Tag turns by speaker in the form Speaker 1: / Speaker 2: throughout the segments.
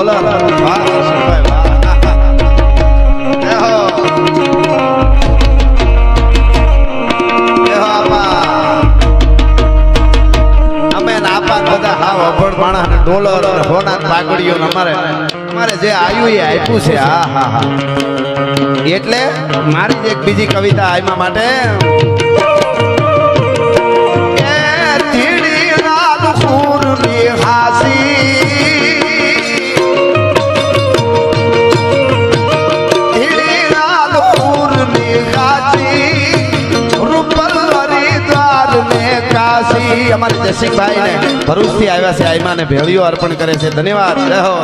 Speaker 1: dollar વાહ હર્ષભાઈ વાહ દેહો દેહો આપા અમે નાપા બધા હાવ અભણ માણસ ને ડોલર અને હોના પાઘડીઓ અમારે જે આયુ એ આપ્યું છે હા હા હા એટલે મારી જ એક બીજી કવિતા આયમા માટે અમારે જસિકભાઈ ને ભરૂચ થી આવ્યા છે આયમા ને ભેળીઓ અર્પણ કરે છે ધન્યવાદ રહો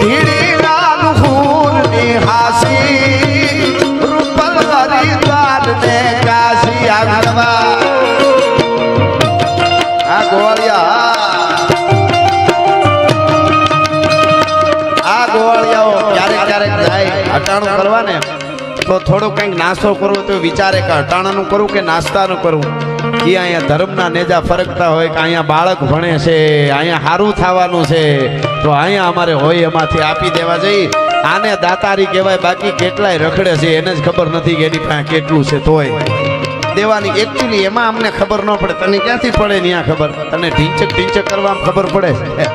Speaker 1: ધીરી લાલ ફૂલ ની હાસી રૂપલ હરિદ્વાર ને કાશી આગળવા આ ગોવાળિયાઓ ક્યારેક જાય અટાણું કરવા ને તો થોડું કંઈક નાસ્તો કરવો તો વિચારે કે અટાણાનું કરવું કે નાસ્તાનું કરવું એ અહીંયા ધર્મના નેજા ફરકતા હોય કે અહીંયા બાળક ભણે છે અહીંયા સારું થવાનું છે તો અહીંયા અમારે હોય એમાંથી આપી દેવા જઈએ આને દાતારી કહેવાય બાકી કેટલાય રખડે છે એને જ ખબર નથી કે એની પાસે કેટલું છે તોય દેવાની એકચ્યુઅલી એમાં અમને ખબર ન પડે તને ક્યાંથી પડે ત્યાં ખબર તને ઢીંચક કરવામાં ખબર પડે છે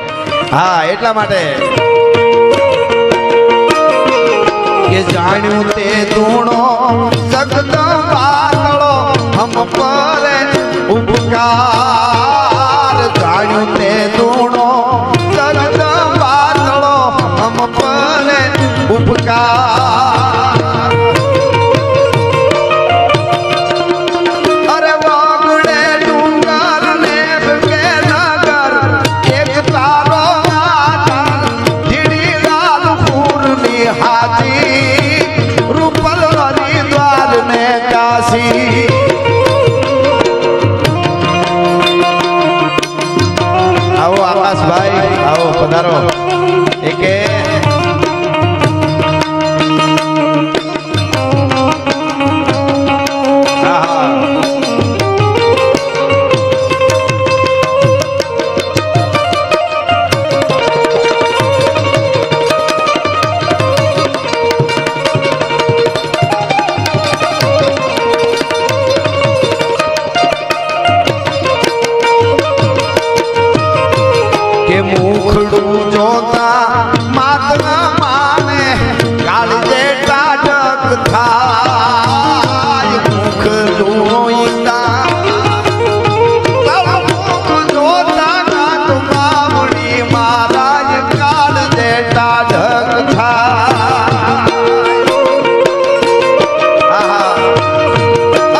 Speaker 1: હા એટલા માટે કે જાણ્યું તે ધૂણો જગત પાતળો હમ પર ઉપકાર જાણ્યું તે ધૂણો જગત પાતળો હમ પર ઉપકાર અરે વાગડે ડુંગર ને કે નગર એક તારો ધીડી લાલ પૂરની હાથી રૂપલ હરિદ્વાર ને કાશી આવો આકાશભાઈ આવો પધારો એકે મુખડું જોતા માત માને કાળ જેટા જગ થાય મુખડું જોતા નાથ બાવડી મહારાજ કાળ જેટા જગ થાય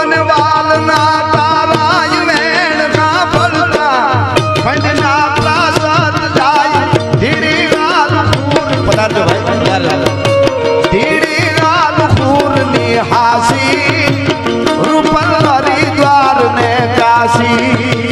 Speaker 1: અને વાલના તારાય મેળ ના પડતા ખંડના ધીડી લાલ પૂરની હાસી રૂપલ હરિદ્વાર ને કાશી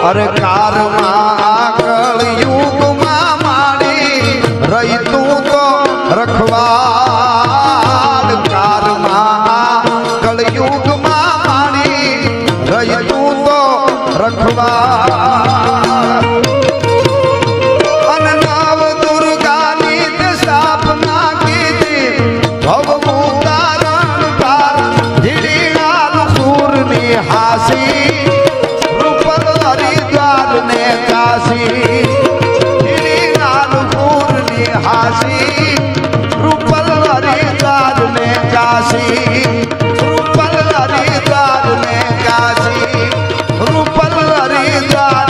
Speaker 1: અરે કારમાં કળયુગમાં માડી રહી તું તો રખવાડ કારમાં કળયુગમાં માડી રહી તું તો રખવાડ અને નવ દુર્ગાની સ્થાપના કીધી ભવનું તારણ પાર ધીડી લાલ પૂરની હાસી હરિદ્વાર ને કાશી ધીડી લાલ પૂરની હાસી રૂપલ હરિદ્વાર ને કાશી રૂપલ હરિદ્વાર ને કાશી રૂપલ હરિદ્વાર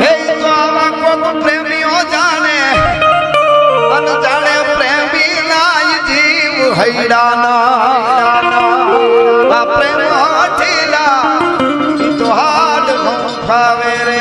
Speaker 1: હે તો આવા કોક પ્રેમીઓ જાણે અનજાણે પ્રેમી ના જીવ હૈડાના આ પ્રેમ ઢીલા ઈ તો હાડ નો ફાવે રે